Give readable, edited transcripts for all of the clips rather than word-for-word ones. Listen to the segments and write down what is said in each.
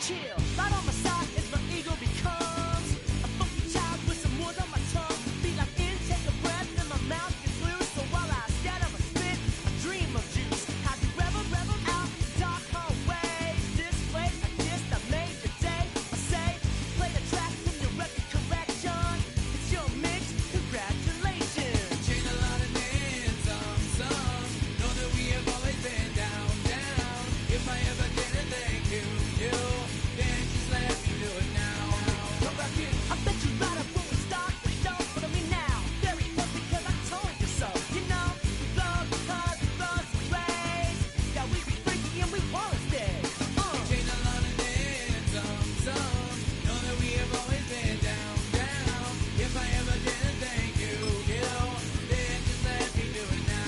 chill. Right on my side is my ego becomes a funky child with some wood on my tongue. Feel like in, take a breath, and my mouth gets loose. So while I scatter my spit, I dream of juice. How you rebel out dark hallways. This place I kissed, I made the day. I say, play the track from your record collection. It's your mix, congratulations. Chain a lot of names, some know that we have always been down. If I ever didn't thank you, then just let me do it now. Come back in. I bet you right up when we start the show. Follow me now. Very close because I told you so. You know, we love because we love the place. Yeah, we be freaky and we wanna stay. Chain a lot of names, some know that we have always been down. If I ever didn't thank you, then just let me do it now.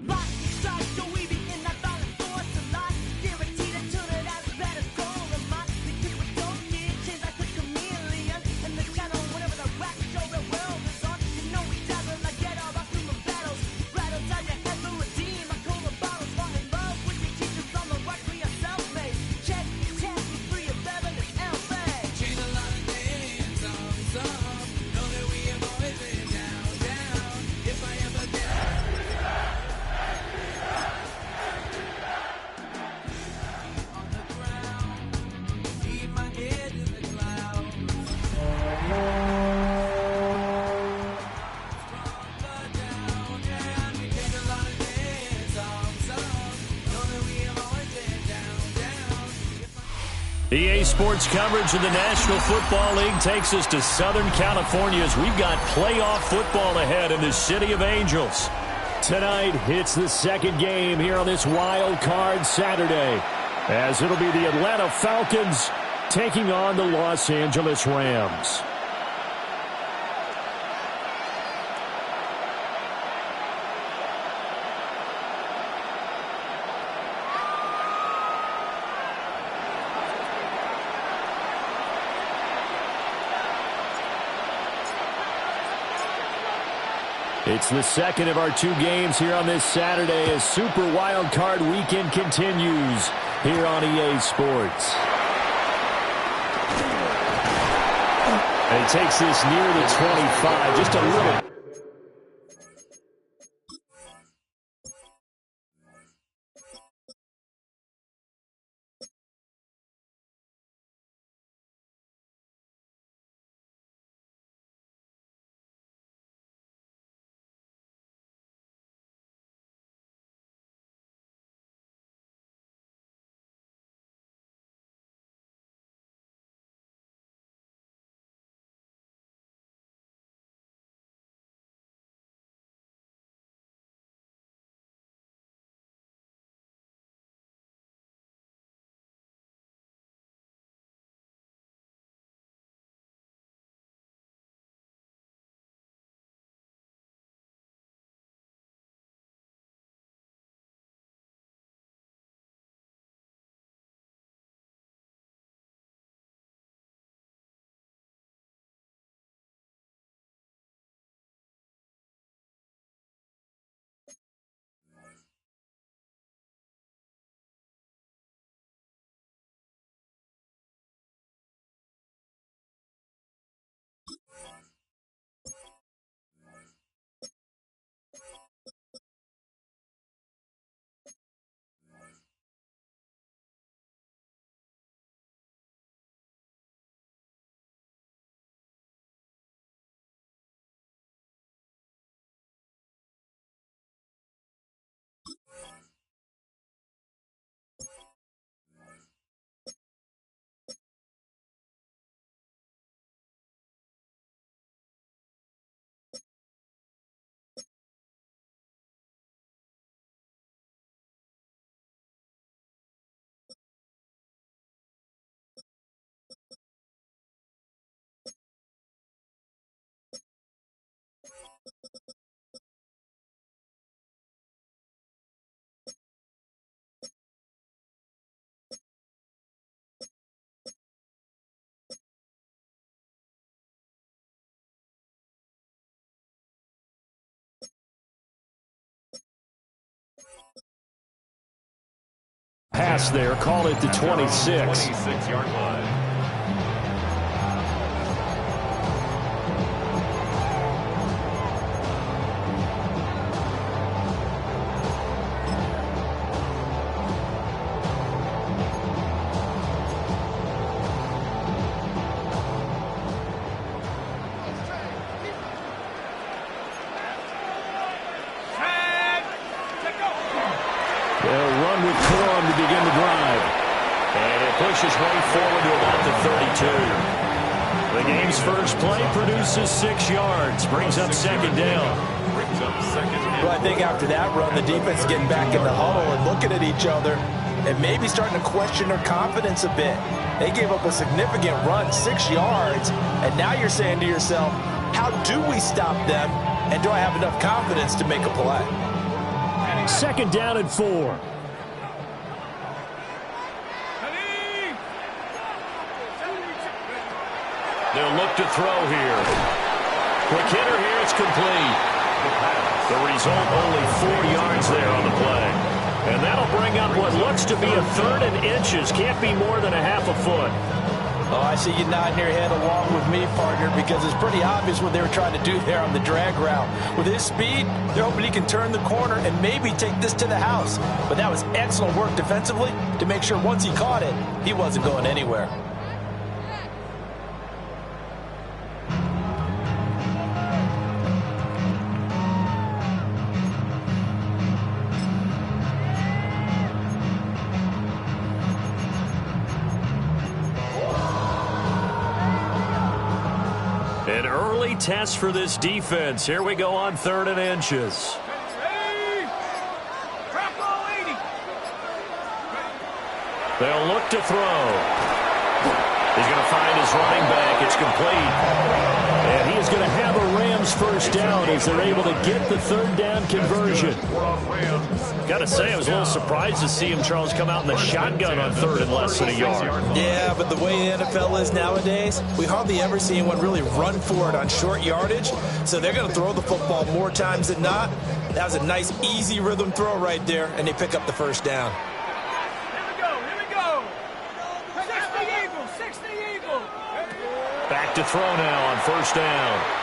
Lightning strikes, so we be in that violent force of life. Guaranteed to turn it out as bad as gold of mine. Because we don't get changed like a chameleon. And the channel, whenever the rap show the world is on. You know we dazzle like get all our human battles. Rattle down your head for redeem. I call the bottles, fall in love with the teachers on the rock we are self-made. Check, we free of Bevan and LA. Chain a lot of names, some know that we have always been down. If I ever did on the ground, keep my head in the clouds. Stronger down, we take a lot of names, some know that we have always been down. EA Sports coverage of the National Football League takes us to Southern California as we've got playoff football ahead in the City of Angels. Tonight, it's the second game here on this wild card Saturday, as it'll be the Atlanta Falcons taking on the Los Angeles Rams. It's the second of our two games here on this Saturday as Super Wild Card Weekend continues here on EA Sports. And he takes this near the 25, just a little Pass there, call it the 26. 26-yard line. They'll run with Corum to begin the drive. And it pushes way forward to about the 32. The game's first play produces 6 yards. Brings up second down. Well, I think after that run, the defense is getting back in the huddle and looking at each other and maybe starting to question their confidence a bit. They gave up a significant run, 6 yards, and now you're saying to yourself, how do we stop them, and do I have enough confidence to make a play? Second down and 4. They'll look to throw here. Quick hitter here, it's complete. The result, only 4 yards there on the play. And that'll bring up what looks to be a 3rd and inches. Can't be more than a half a foot. Oh, I see you nodding your head along with me, partner, because it's pretty obvious what they were trying to do there on the drag route. With his speed, they're hoping he can turn the corner and maybe take this to the house. But that was excellent work defensively to make sure once he caught it, he wasn't going anywhere. An early test for this defense. Here we go on 3rd and inches. They'll look to throw. He's going to find his running back. It's complete. And he is going to have a Rams first down as they're able to get the 3rd down conversion. Got to say, I was a little surprised to see him, Charles, come out in the shotgun on 3rd and less than a yard. Yeah, but the way the NFL is nowadays, we hardly ever see anyone really run for it on short yardage. So they're going to throw the football more times than not. That was a nice, easy rhythm throw right there, and they pick up the first down. Back to throw now on 1st down.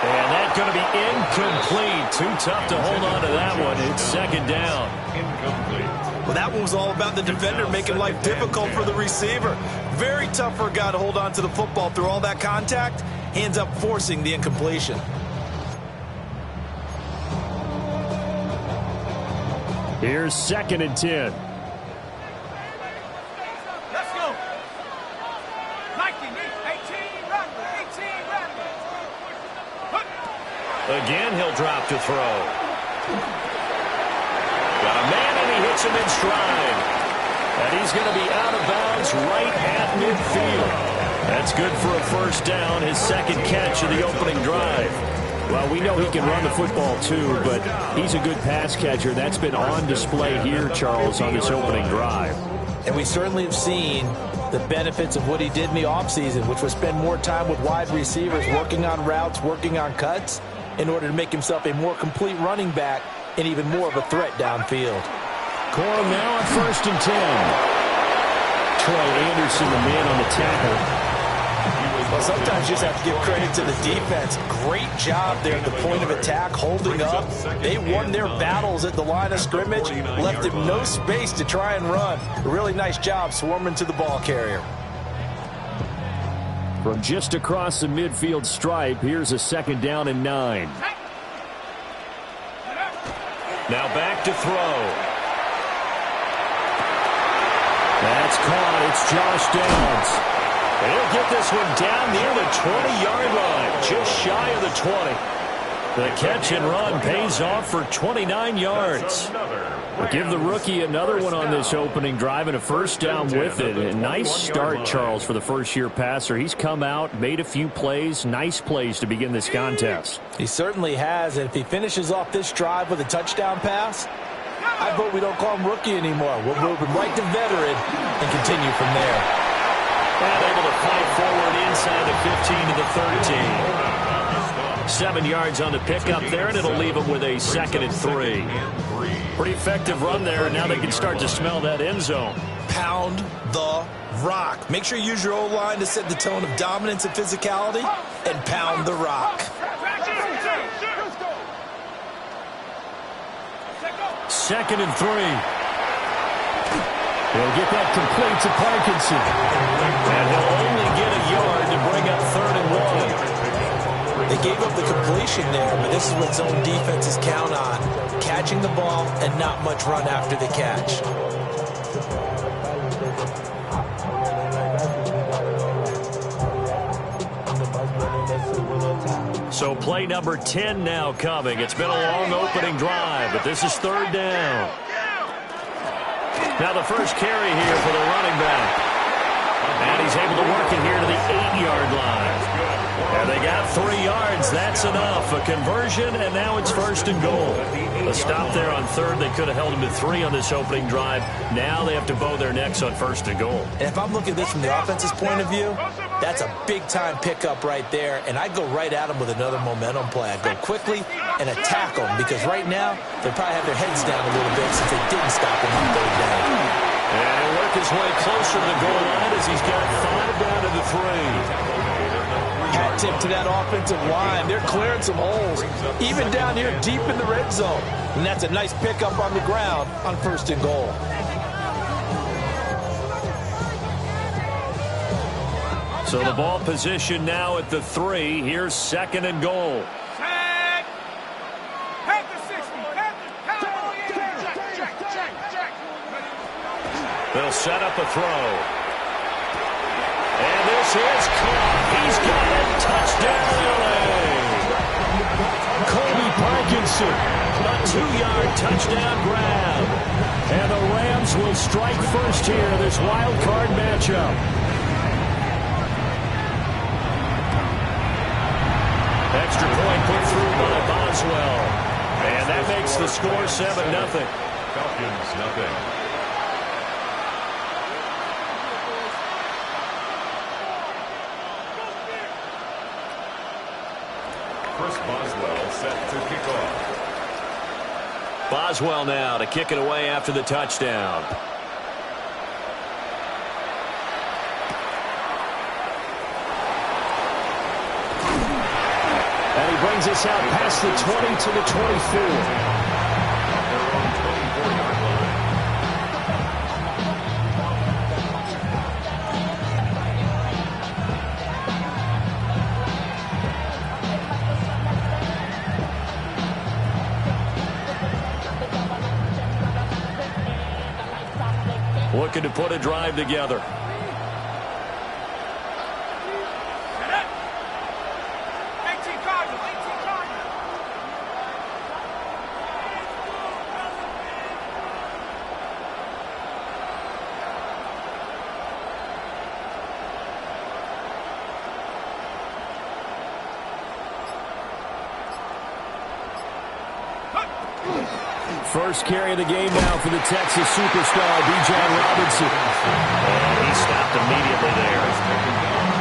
And that's going to be incomplete. Too tough to hold on to that one. It's 2nd down. Incomplete. Well, that one was all about the defender making life difficult for the receiver. Very tough for a guy to hold on to the football through all that contact. He ends up forcing the incompletion. Here's 2nd and 10. Again, he'll drop to throw. Got a man, and he hits him in stride. And he's going to be out of bounds right at midfield. That's good for a first down, his 2nd catch of the opening drive. Well, we know he can run the football, too, but he's a good pass catcher. That's been on display here, Charles, on this opening drive. And we certainly have seen the benefits of what he did in the offseason, which was spend more time with wide receivers, working on routes, working on cuts, in order to make himself a more complete running back and even more of a threat downfield. Corum now on 1st and 10. Troy Anderson, the man on the tackle. Well, sometimes you just have to give credit to the defense. Great job there at the point of attack, holding up. They won their battles at the line of scrimmage, left him no space to try and run. A really nice job swarming to the ball carrier. From just across the midfield stripe, here's a 2nd down and 9. Now back to throw. That's caught. It's Josh Downs. And he'll get this one down near the 20-yard line, just shy of the 20. The catch and run pays off for 29 yards. We'll give the rookie another one on this opening drive and a first down with it. A nice start, Charles, for the first-year passer. He's come out, made a few plays, nice plays to begin this contest. He certainly has, and if he finishes off this drive with a touchdown pass, I vote we don't call him rookie anymore. We'll move him right to veteran and continue from there. And able to fight forward inside the 15 to the 13. 7 yards on the pickup there, and it'll leave them with a 2nd and 3. Pretty effective run there, and now they can start to smell that end zone. Pound the rock. Make sure you use your O-line to set the tone of dominance and physicality, and pound the rock. 2nd and 3. He'll get that complete to Parkinson. And he'll only get a yard to bring up 3rd and 1. They gave up the completion there, but this is what zone defenses count on. Catching the ball and not much run after the catch. So play number 10 now coming. It's been a long opening drive, but this is 3rd down. Now the first carry here for the running back. And he's able to work it here to the 8-yard line. And they got 3 yards. That's enough. A conversion, and now it's 1st and goal. A stop there on 3rd. They could have held him to 3 on this opening drive. Now they have to bow their necks on 1st and goal. And if I'm looking at this from the offense's point of view, that's a big-time pickup right there. And I'd go right at them with another momentum play. I'd go quickly and attack them, because right now they probably have their heads down a little bit since they didn't stop him on 3rd down. And he'll work his way closer to the goal line as he's got 5 down to the 3. Hat tip to that offensive line. They're clearing some holes, even down here deep in the red zone. And that's a nice pickup on the ground on 1st and goal. So the ball position now at the 3. Here's 2nd and goal. They'll set up a throw. And this is caught. He's got it. Touchdown, LA. Kobe Parkinson, a 2-yard touchdown grab. And the Rams will strike first here in this wild card matchup. Extra point put through by Boswell. And that makes the score 7-0. Falcons, nothing. Boswell set to kick off. Boswell now to kick it away after the touchdown. And he brings us out past the 20 to the 24. Looking to put a drive together. First carry of the game now for the Texas superstar, B.J. Robinson. And he stopped immediately there.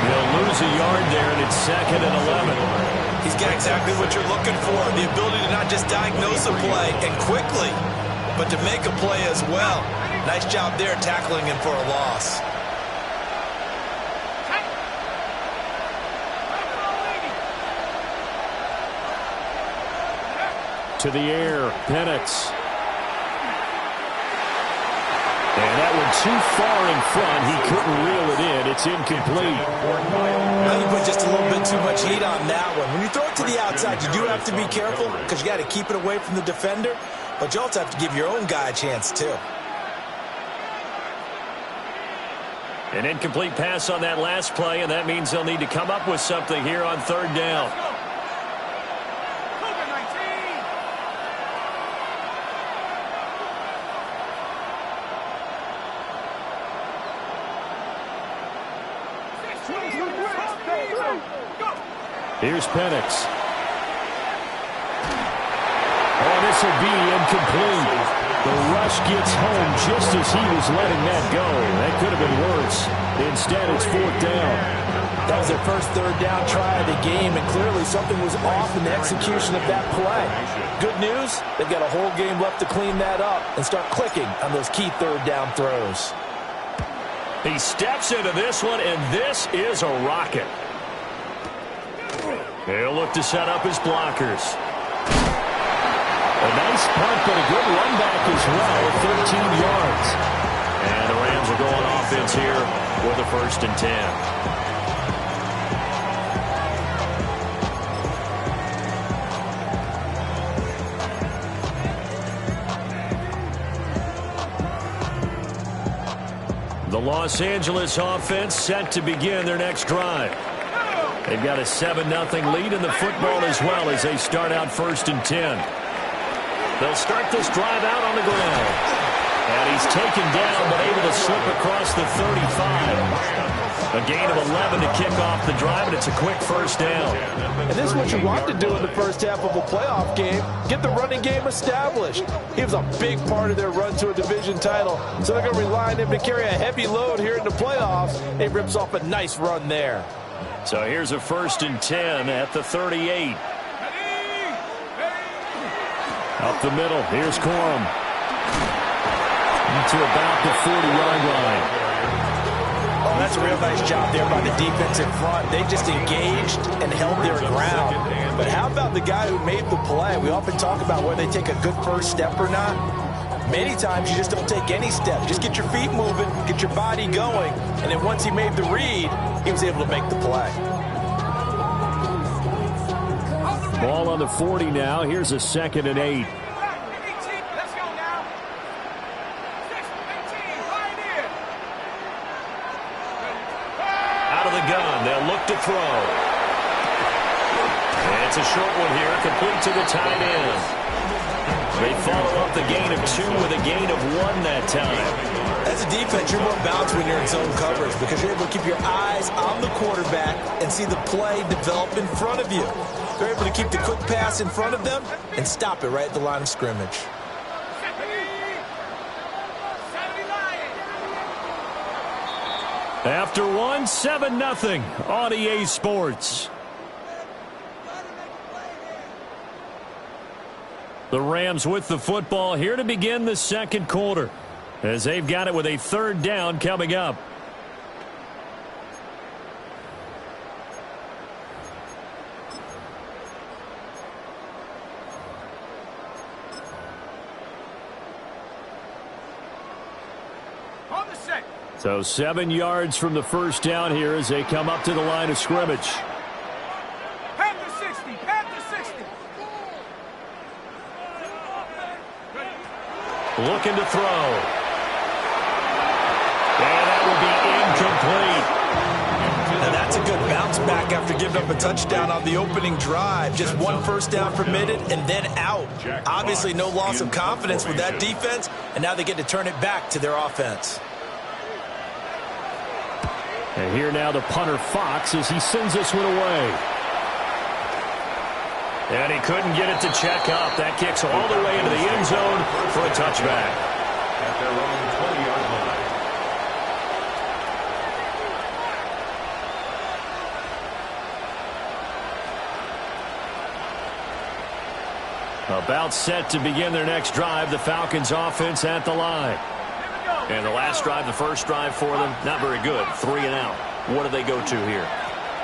They'll lose a yard there, and it's 2nd and 11. He's got exactly what you're looking for, the ability to not just diagnose a play and quickly, but to make a play as well. Nice job there tackling him for a loss. To the air, Penix. And that one too far in front. He couldn't reel it in. It's incomplete. Well, you put just a little bit too much heat on that one. When you throw it to the outside, you do have to be careful because you got to keep it away from the defender, but you also have to give your own guy a chance too. An incomplete pass on that last play, and that means they'll need to come up with something here on 3rd down. Here's Penix. Oh, this will be incomplete. The rush gets home just as he was letting that go. That could have been worse. Instead, it's 4th down. That was their first third down try of the game, and clearly something was off in the execution of that play. Good news, they've got a whole game left to clean that up and start clicking on those key third down throws. He steps into this one, and this is a rocket. He'll look to set up his blockers. A nice punt, but a good run back as well at 13 yards. And the Rams are going offense here with a 1st and 10. The Los Angeles offense set to begin their next drive. They've got a 7-0 lead in the football as well as they start out 1st and 10. They'll start this drive out on the ground. And he's taken down but able to slip across the 35. A gain of 11 to kick off the drive, and it's a quick 1st down. And this is what you want to do in the first half of a playoff game. Get the running game established. He was a big part of their run to a division title, so they're going to rely on him to carry a heavy load here in the playoffs. He rips off a nice run there. So here's a 1st and 10 at the 38. Up the middle, here's Corum. To about the 40-yard line. Oh, that's a real nice job there by the defense in front. They just engaged and held their ground. But how about the guy who made the play? We often talk about whether they take a good first step or not. Many times you just don't take any step. Just get your feet moving, get your body going, and then once he made the read, he was able to make the play. Ball on the 40 now. Here's a 2nd and 8. Gun. They'll look to throw. And it's a short one here, complete to the tight end. They follow up the gain of 2 with a gain of 1 that time. As a defense, you're more balanced when you're in zone coverage because you're able to keep your eyes on the quarterback and see the play develop in front of you. They're able to keep the quick pass in front of them and stop it right at the line of scrimmage. After 1, 7-0 on EA Sports. The Rams with the football here to begin the 2nd quarter as they've got it with a 3rd down coming up. So 7 yards from the 1st down here as they come up to the line of scrimmage. Panther 60, Panther 60. Looking to throw. And that will be incomplete. And that's a good bounce back after giving up a touchdown on the opening drive. Just 1 first down permitted and then out. Obviously no loss of confidence with that defense, and now they get to turn it back to their offense. And here now the punter Fox as he sends this one away. And he couldn't get it to check up. That kicks all the way into the end zone for a touchback. At their own 20-yard line. About set to begin their next drive. The Falcons offense at the line. And the last drive, the first drive for them, not very good. 3 and out. What do they go to here?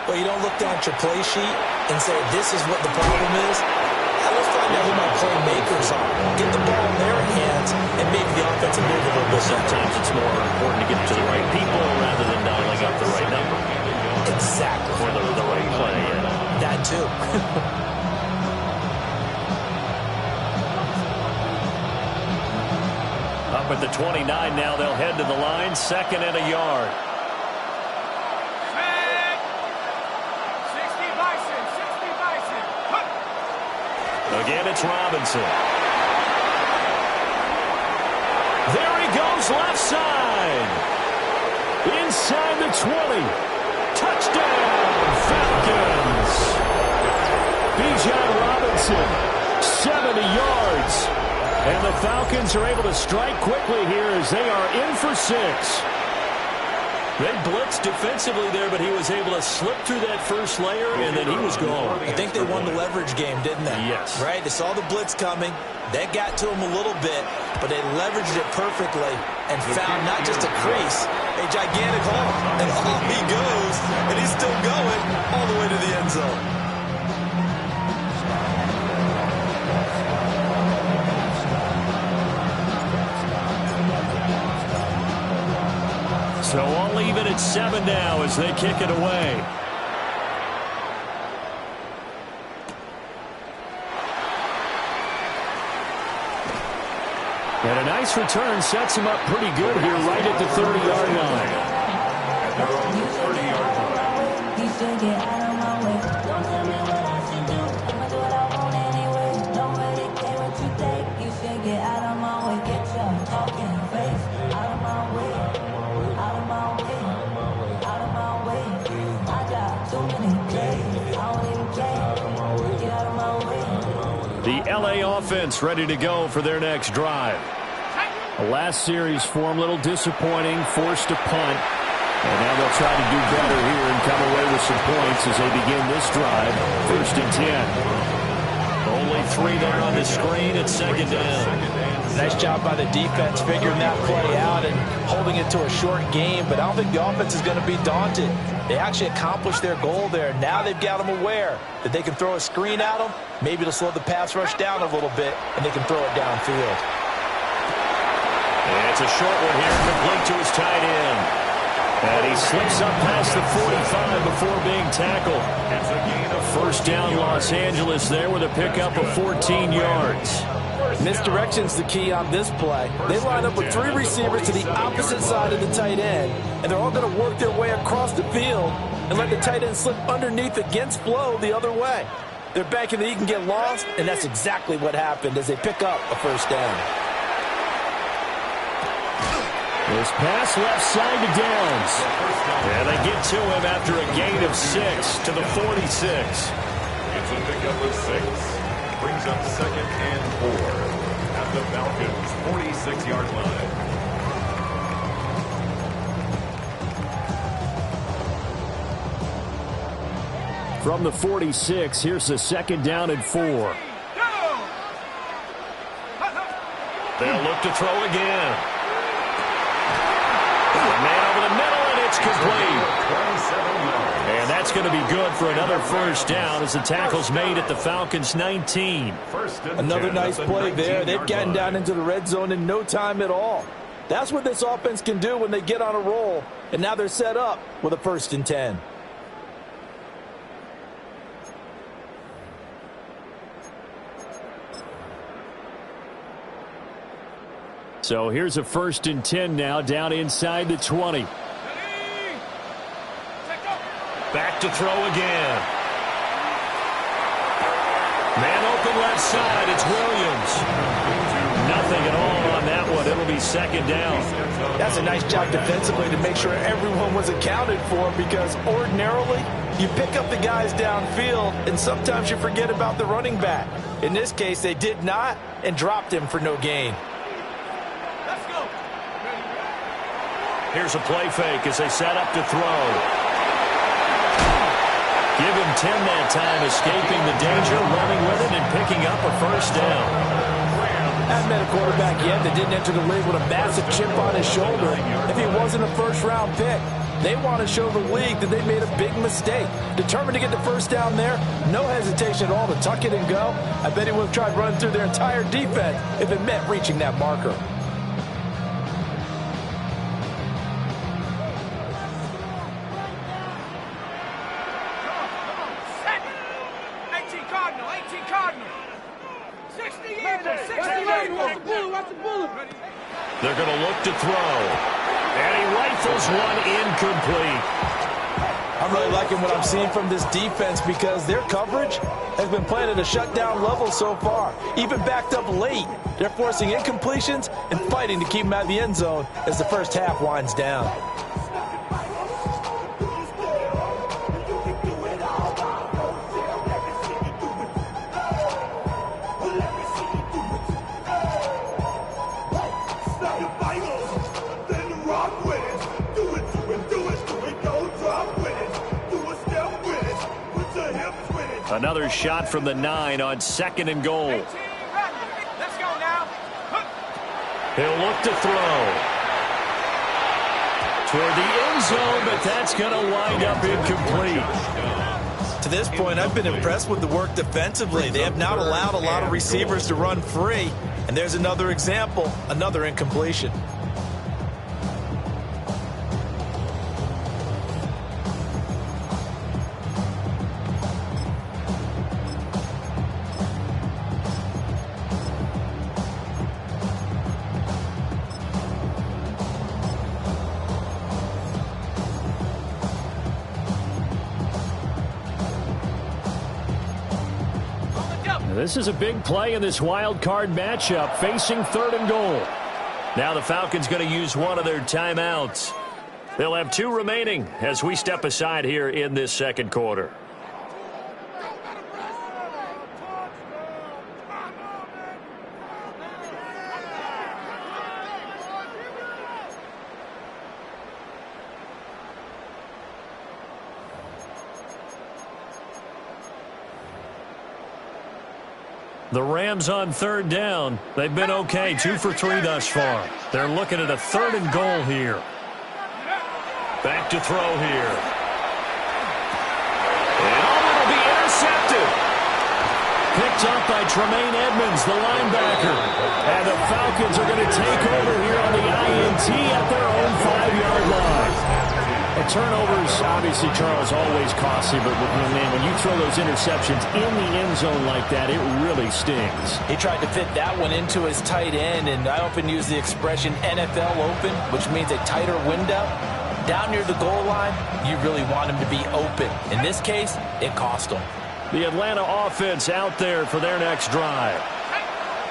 Well, you don't look down at your play sheet and say, this is what the problem is. Let's find out who my playmakers are. Get the ball in their hands and maybe the offense will move a little bit. Sometimes it's more important to get it to the right people rather than dialing up the right number. Exactly. For the right play. Yeah. That too. Up at the 29 now, they'll head to the line. 2nd and a yard. 60 Bison. Again, it's Robinson. There he goes, left side. Inside the 20. Touchdown, Falcons. Bijan Robinson, 70 yards. And the Falcons are able to strike quickly here as they are in for 6. They blitzed defensively there, but he was able to slip through that first layer, and then he was gone. I think they won the leverage game, didn't they? Yes. Right? They saw the blitz coming. That got to him a little bit, but they leveraged it perfectly and found not just a crease, a gigantic hole. And off he goes, and he's still going all the way to the end zone. So all even at 7 now as they kick it away. And a nice return sets him up pretty good here right at the 30-yard line. At their own 30-yard line. You should get out of my way. Don't tell me what I should do. I'ma do what I want anyway. Don't really care what you think. You should get out of my way. Get your talking face out of my way. Out of my way. Out of my way. I got too many plays. I don't even care. Get out of my way. The LA offense ready to go for their next drive. The last series for them, a little disappointing, forced to punt. And now they'll try to do better here and come away with some points as they begin this drive. 1st and 10. Only 3 there on the screen at 2nd down. Nice job by the defense figuring that play out and holding it to a short game, but I don't think the offense is going to be daunted. They actually accomplished their goal there. Now they've got them aware that they can throw a screen at them, maybe to slow the pass rush down a little bit, and they can throw it downfield. And it's a short one here, complete to his tight end. And he slips up past the 45 before being tackled. It's a gain of 1st down Los Angeles there with a pickup of 14 yards. Misdirection's the key on this play. They line up with 3 receivers to the opposite side of the tight end, and they're all going to work their way across the field and let the tight end slip underneath against flow the other way. They're banking that he can get lost, and that's exactly what happened as they pick up a 1st down. This pass left side to Downs. And they get to him after a gain of 6 to the 46. It's a pickup of 6. Brings up 2nd and 4 at the Falcons' 46-yard line. From the 46, here's the 2nd down and 4. They'll look to throw again. Man over the middle, and it's complete. And that's going to be good for another 1st down as the tackle's made at the Falcons' 19. Another nice play there. They've gotten down into the red zone in no time at all. That's what this offense can do when they get on a roll. And now they're set up with a 1st and 10. So here's a 1st and 10 now down inside the 20. Back to throw again. Man open left side. It's Williams. Nothing at all on that one. It'll be 2nd down. That's a nice job defensively to make sure everyone was accounted for, because ordinarily you pick up the guys downfield and sometimes you forget about the running back. In this case, they did not and dropped him for no gain. Here's a play fake as they set up to throw. Give him 10 that time, escaping the danger, running with it, and picking up a 1st down. Haven't met a quarterback yet that didn't enter the league with a massive chip on his shoulder if he wasn't a 1st-round pick. They want to show the league that they made a big mistake. Determined to get the 1st down there, no hesitation at all to tuck it and go. I bet he would have tried running through their entire defense if it meant reaching that marker. They're going to look to throw. And he rifles one incomplete. I'm really liking what I'm seeing from this defense because their coverage has been playing at a shutdown level so far. Even backed up late, they're forcing incompletions and fighting to keep them out of the end zone as the 1st half winds down. Another shot from the 9 on 2nd and goal. Let's go now. He'll look to throw. Toward the end zone, but that's going to wind up incomplete. To this point, I've been impressed with the work defensively. They have not allowed a lot of receivers to run free. And there's another example, another incompletion. This is a big play in this wild card matchup, facing 3rd and goal. Now the Falcons going to use one of their timeouts. They'll have 2 remaining as we step aside here in this 2nd quarter. The Rams on 3rd down. They've been okay, 2 for 3 thus far. They're looking at a 3rd and goal here. Back to throw here. And it'll be intercepted. Picked up by Tremaine Edmonds, the linebacker. And the Falcons are going to take over here on the INT at their own 5-yard line. Turnovers, obviously, Charles, always costly, but man, when you throw those interceptions in the end zone like that, it really stings. He tried to fit that one into his tight end, and I often use the expression NFL open, which means a tighter window. Down near the goal line, you really want him to be open. In this case, it cost him. The Atlanta offense out there for their next drive.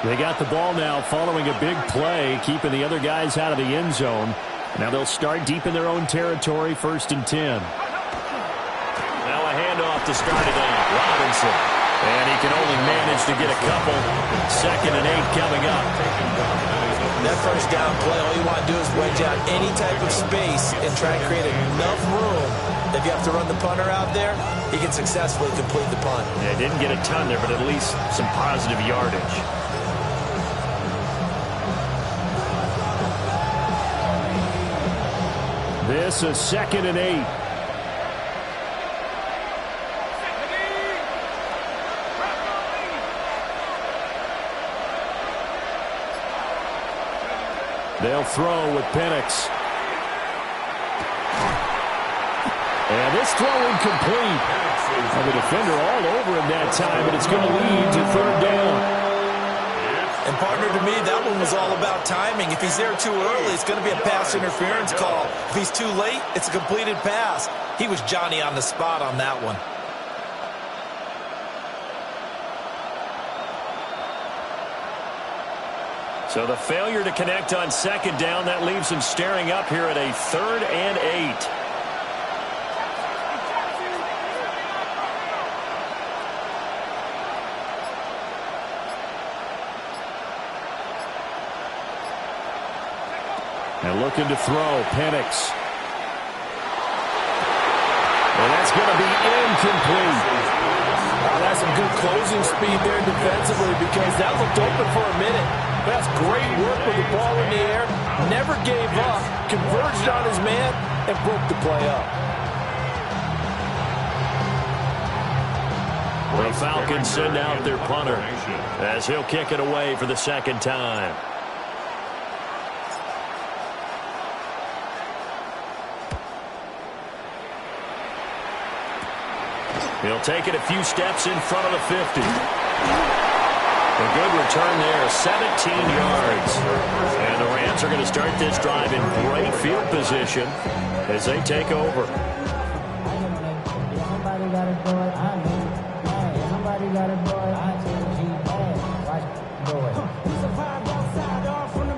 They got the ball now following a big play, keeping the other guys out of the end zone. Now they'll start deep in their own territory, 1st and 10. Now a handoff to start it out. Robinson. And he can only manage to get a couple. 2nd and 8 coming up. That 1st down play, all you want to do is wedge out any type of space and try and create enough room. If you have to run the punter out there, he can successfully complete the punt. Yeah, didn't get a ton there, but at least some positive yardage. This is 2nd and 8. They'll throw with Penix. And this throw incomplete. And the defender all over him that time, but it's going to lead to 3rd down. And partner, to me, that one was all about timing. If he's there too early, it's going to be a pass interference call. If he's too late, it's a completed pass. He was Johnny on the spot on that one. So the failure to connect on 2nd down, that leaves him staring up here at a 3rd and 8. And looking to throw, Penix. And that's going to be incomplete. That's some good closing speed there defensively, because that looked open for a minute. That's great work with the ball in the air. Never gave up, converged on his man, and broke the play up. The Falcons send out their punter as he'll kick it away for the 2nd time. He'll take it a few steps in front of the 50. A good return there, 17 yards. And the Rams are going to start this drive in great field position as they take over. Somebody gotta do it, I mean, hey, somebody gotta do it, I TG, watch, do it. We survived outside, all from the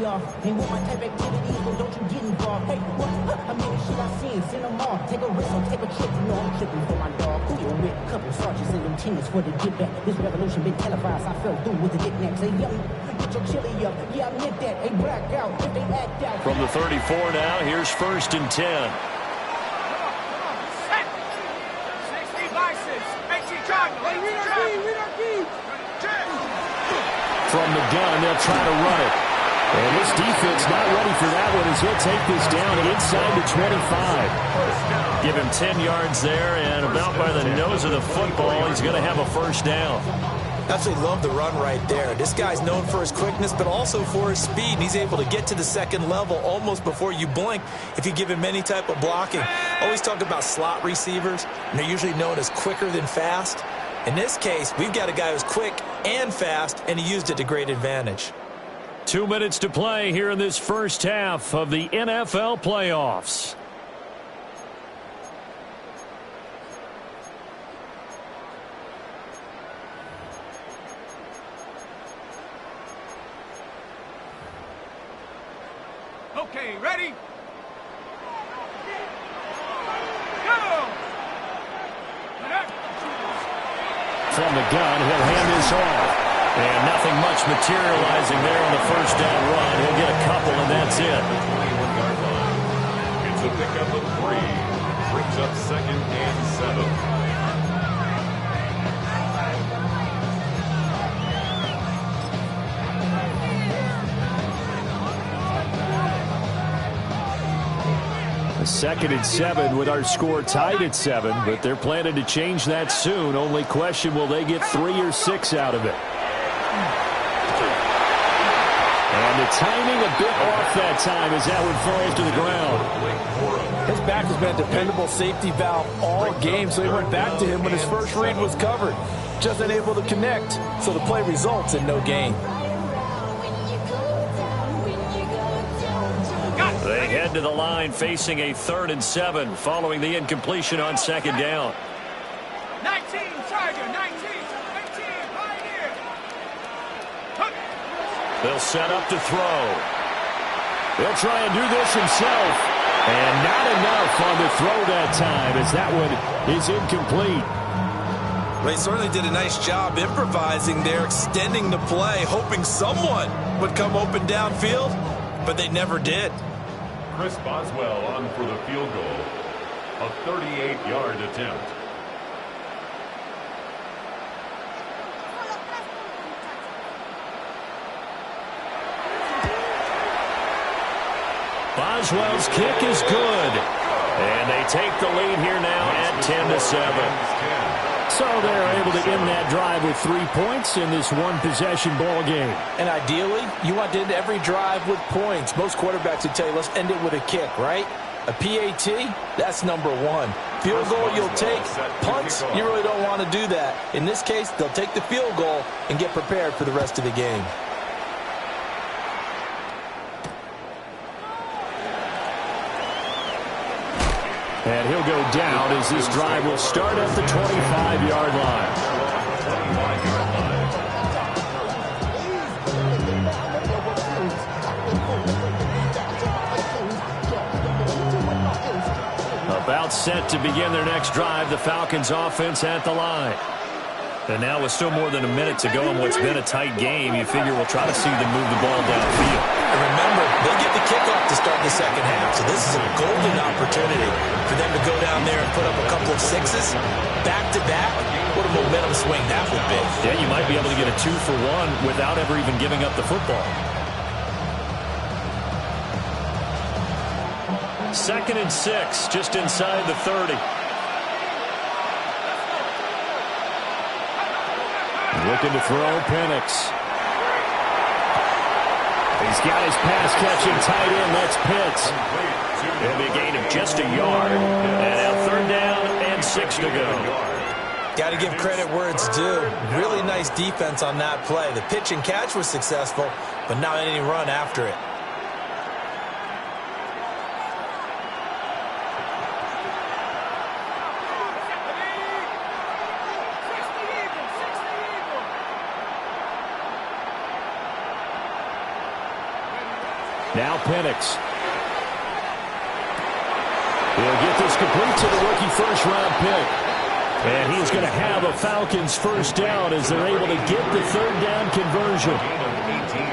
off. Ain't with my type activities, but don't you get involved. Hey, what? I mean, the shit I seen, send them off. Take a risk or take a trip. You know I'm tripping for my dog. Who you with? Couple sergeants and lieutenants for the get back. This revolution been televised. I fell through with the knickknacks. Hey, young, get your chili up. Yeah, I meant that. Hey, black out if they act out. From the 34 now, here's 1st and 10. From the gun, they'll try to run it. And this defense not ready for that one as he'll take this down inside the 25. Give him 10 yards there, and about by the nose of the football, he's going to have a 1st down. Absolutely love the run right there. This guy's known for his quickness, but also for his speed. And he's able to get to the 2nd level almost before you blink if you give him any type of blocking. Always talk about slot receivers, and they're usually known as quicker than fast. In this case, we've got a guy who's quick and fast, and he used it to great advantage. 2 minutes to play here in this first half of the NFL playoffs. Okay, ready? Go! From the gun, he'll hand this off. And nothing much materializing there on the 1st down run. He'll get a couple, and that's it. 21-yard line. It's a pickup of 3. Brings up 2nd and 7. A 2nd and 7 with our score tied at 7, but they're planning to change that soon. Only question, will they get 3 or 6 out of it? And the timing a bit off that time as that one falls to the ground. His back has been a dependable safety valve all game, so he went back to him when his first read was covered. Just unable to connect, so the play results in no gain. They head to the line facing a 3rd and 7 following the incompletion on 2nd down. 19, Charger, 19, 19, Pioneer. They'll set up to throw. He'll try and do this himself. And not enough on the throw that time as that one is incomplete. They certainly did a nice job improvising there, extending the play, hoping someone would come open downfield, but they never did. Chris Boswell on for the field goal. A 38-yard attempt. Boswell's kick is good. And they take the lead here now at 10-7. So they're able to end that drive with 3 points in this one-possession ball game. And ideally, you want to end every drive with points. Most quarterbacks would tell you, let's end it with a kick, right? A PAT, that's number 1. Field goal you'll take. Punts, you really don't want to do that. In this case, they'll take the field goal and get prepared for the rest of the game. And he'll go down as this drive will start at the 25-yard line. About set to begin their next drive, the Falcons offense at the line. And now with still more than a minute to go in what's been a tight game, you figure we'll try to see them move the ball downfield. And remember, they get the kickoff to start the second half, so this is a golden opportunity for them to go down there and put up a couple of 6s back-to-back. What a momentum swing that would be. Yeah, you might be able to get a 2-for-1 without ever even giving up the football. 2nd and 6, just inside the 30. Looking to throw, Penix. He's got his pass-catching tight end. That's Pitts. It'll be a gain of just a yard. And now 3rd down and 6 to go. Got to give credit where it's due. Really nice defense on that play. The pitch and catch was successful, but not any run after it. Now Penix. He'll get this complete to the rookie first-round pick. And he's going to have a Falcons first down as they're able to get the third down conversion.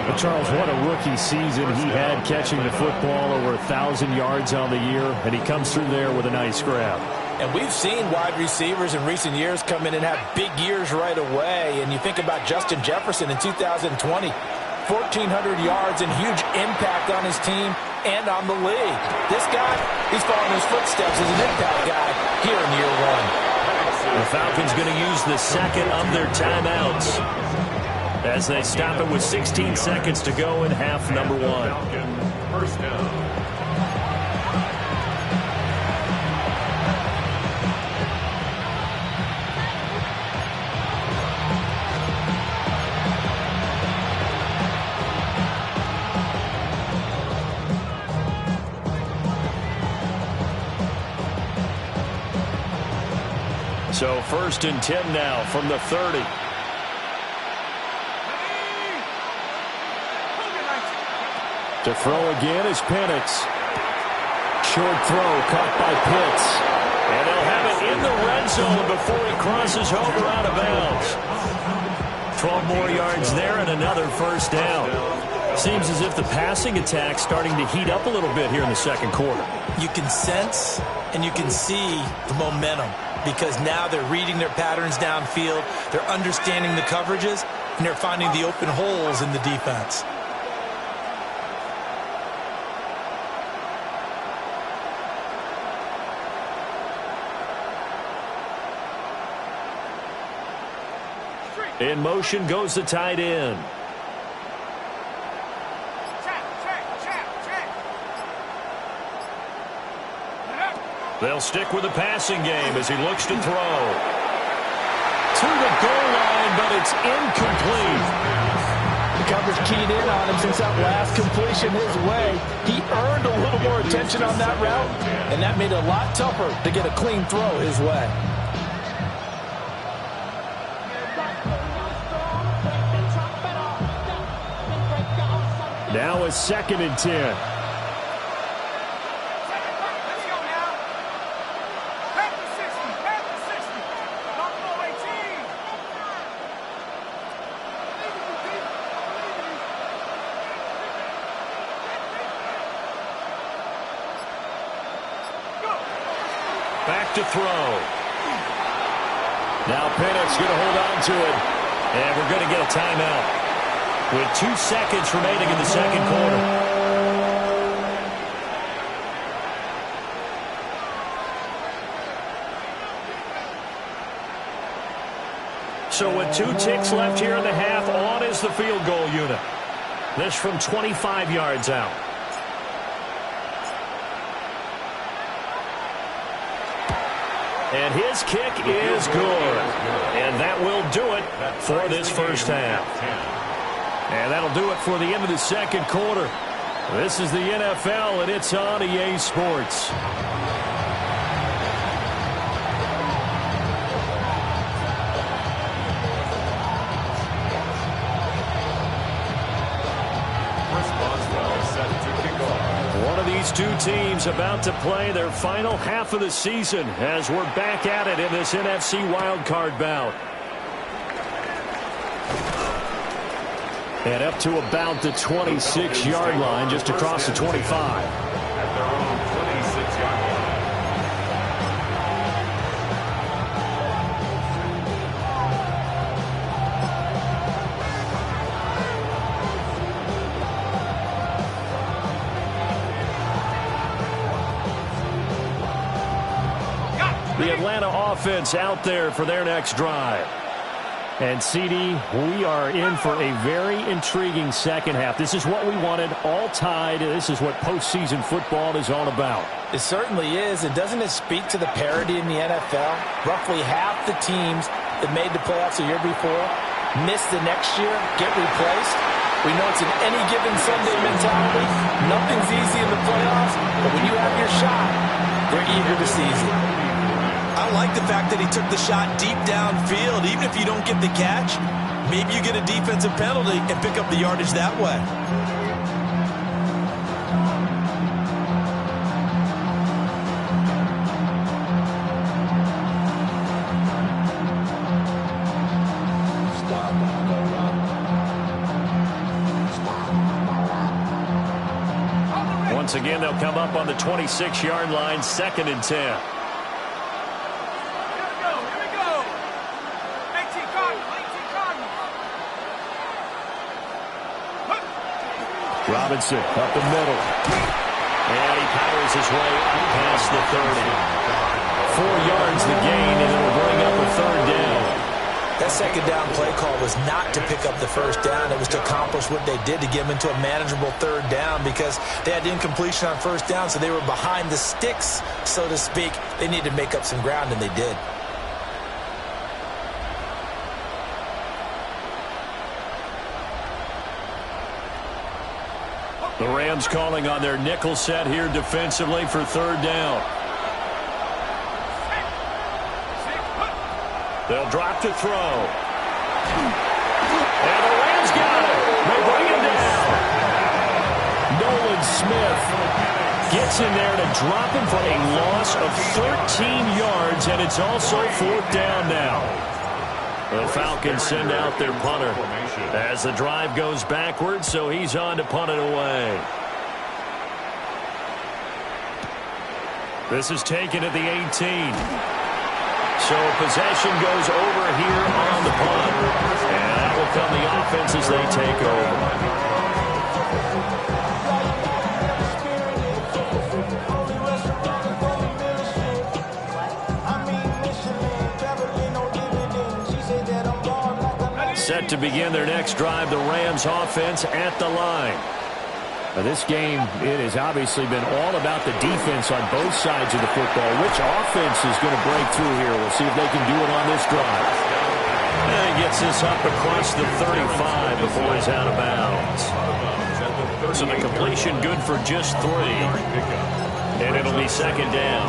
But Charles, what a rookie season he had, catching the football over 1,000 yards on the year, and he comes through there with a nice grab. And we've seen wide receivers in recent years come in and have big years right away. And you think about Justin Jefferson in 2020, 1,400 yards and huge impact on his team and on the league. This guy, he's following his footsteps as an impact guy here in year one. The Falcons going to use the second of their timeouts as they stop it with 16 seconds to go in half number one. First down. So 1st and 10 now from the 30. To throw again is Penix. Short throw caught by Pitts. And they'll have it in the red zone before he crosses over out of bounds. 12 more yards there and another first down. Seems as if the passing attack's starting to heat up a little bit here in the second quarter. You can sense and you can see the momentum, because now they're reading their patterns downfield, they're understanding the coverages, and they're finding the open holes in the defense. In motion goes the tight end. They'll stick with the passing game as he looks to throw. To the goal line, but it's incomplete. The coverage keyed in on him since that last completion his way. He earned a little more attention on that route, and that made it a lot tougher to get a clean throw his way. Now it's 2nd and 10. Back to throw. Now Penix going to hold on to it. And we're going to get a timeout with 2 seconds remaining in the second quarter. So with 2 ticks left here in the half, on is the field goal unit. This from 25 yards out. And his kick is good. And that will do it for this first half. And that'll do it for the end of the second quarter. This is the NFL, and it's on EA Sports. One of these two teams about to play their final half of the season as we're back at it in this NFC wildcard bout. And up to about the 26-yard line, just across the 25. At their own 26-yard line. The Atlanta offense out there for their next drive. And, CD, we are in for a very intriguing second half. This is what we wanted, all tied. This is what postseason football is all about. It certainly is. And doesn't it speak to the parity in the NFL? Roughly half the teams that made the playoffs the year before miss the next year, get replaced. We know it's an any given Sunday mentality. Nothing's easy in the playoffs, but when you have your shot, they're eager to seize it. I like the fact that he took the shot deep downfield. Even if you don't get the catch, maybe you get a defensive penalty and pick up the yardage that way. Once again, they'll come up on the 26-yard line, 2nd and 10. Robinson up the middle. And he powers his way up past the 30. 4 yards the gain, and it'll bring up a 3rd down. That 2nd down play call was not to pick up the 1st down. It was to accomplish what they did to get them into a manageable 3rd down because they had incompletion on 1st down, so they were behind the sticks, so to speak. They needed to make up some ground, and they did. The Rams calling on their nickel set here defensively for 3rd down. They'll drop to throw. And the Rams got it. They bring him down. Nolan Smith gets in there to drop him for a loss of 13 yards, and it's also 4th down now. The Falcons send out their punter as the drive goes backwards, so he's on to punt it away. This is taken at the 18. So possession goes over here on the punt. And that will come the offense as they take over. Set to begin their next drive, the Rams offense at the line. Now this game, it has obviously been all about the defense on both sides of the football. Which offense is going to break through here? We'll see if they can do it on this drive. And he gets this up across the 35 before he's out of bounds. So the completion good for just 3. And it'll be 2nd down.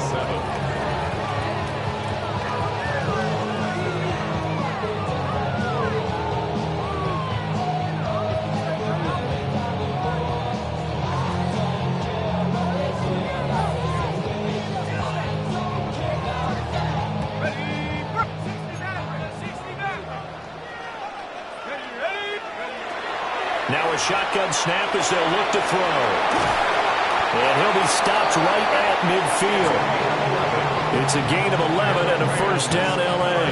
Now a shotgun snap as they'll look to throw. And he'll be stopped right at midfield. It's a gain of 11 and a 1st down, L.A.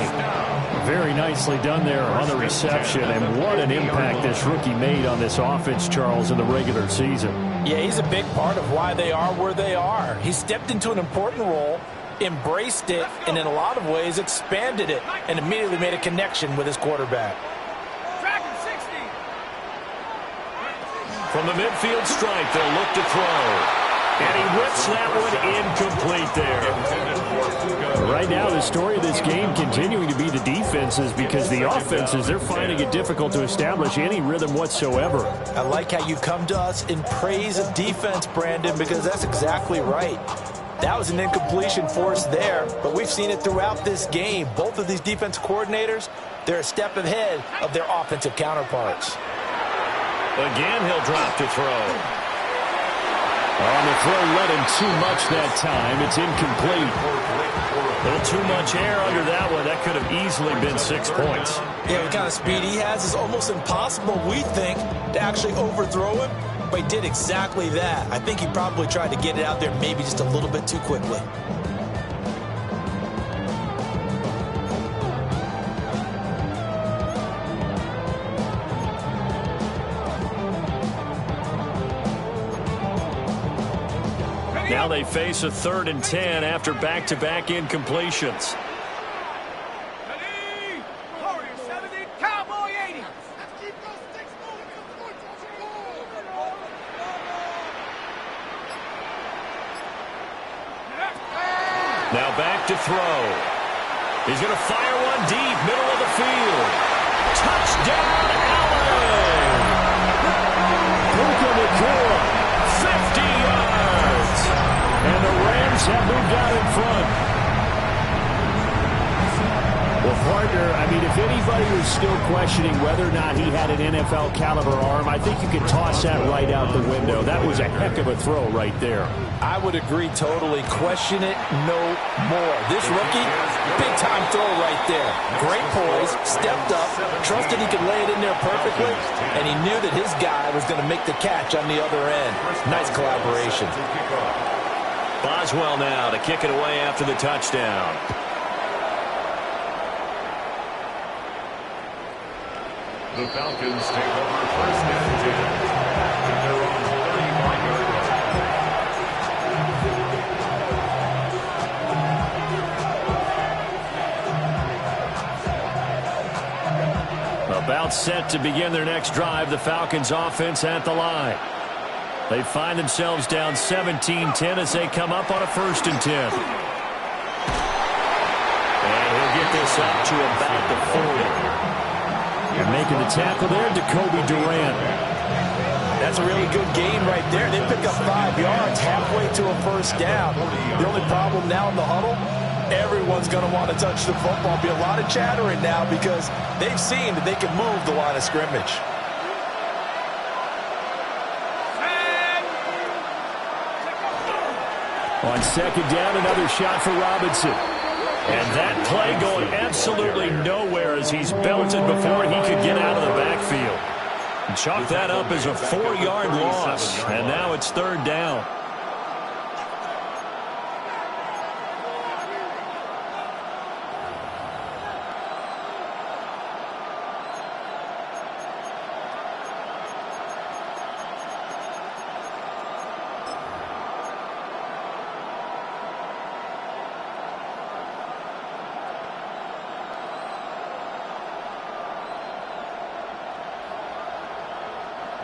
Very nicely done there on the reception. And what an impact this rookie made on this offense, Charles, in the regular season. Yeah, he's a big part of why they are where they are. He stepped into an important role, embraced it, and in a lot of ways expanded it, and immediately made a connection with his quarterback. From the midfield stripe, they'll look to throw. And he whips that one incomplete there. Right now, the story of this game continuing to be the defenses because the offenses, they're finding it difficult to establish any rhythm whatsoever. I like how you come to us in praise of defense, Brandon, because that's exactly right. That was an incompletion force there, but we've seen it throughout this game. Both of these defense coordinators, they're a step ahead of their offensive counterparts. Again, he'll drop to throw. On the throw, let him too much that time. It's incomplete. A little too much air under that one. That could have easily been 6 points. Yeah, the kind of speed he has is almost impossible, we think, to actually overthrow him. But he did exactly that. I think he probably tried to get it out there maybe just a little bit too quickly. Now they face a 3rd and 10 after back-to-back incompletions. Now back to throw. He's going to fire one deep, middle of the field. Touchdown, Allen! Puka Nacua, 50 yards. And the Rams have moved out in front. Well, partner, I mean, if anybody anybody was still questioning whether or not he had an NFL caliber arm, I think you can toss that right out the window. That was a heck of a throw right there. I would agree totally. Question it no more. This rookie, big-time throw right there. Great poise, stepped up, trusted he could lay it in there perfectly, and he knew that his guy was going to make the catch on the other end. Nice collaboration. Boswell now to kick it away after the touchdown. The Falcons take over first and 10 at their own 35-yard line. About set to begin their next drive, the Falcons offense at the line. They find themselves down 17-10 as they come up on a 1st and 10. And he'll get this up to about the 40. And making the tackle there, Jacoby Durant. That's a really good gain right there. They pick up 5 yards halfway to a first down. The only problem now in the huddle, everyone's going to want to touch the football. Be a lot of chattering now because they've seen that they can move the line of scrimmage. On 2nd down, another shot for Robinson. And that play going absolutely nowhere as he's belted before he could get out of the backfield. Chalk that up as a 4-yard loss, and now it's 3rd down.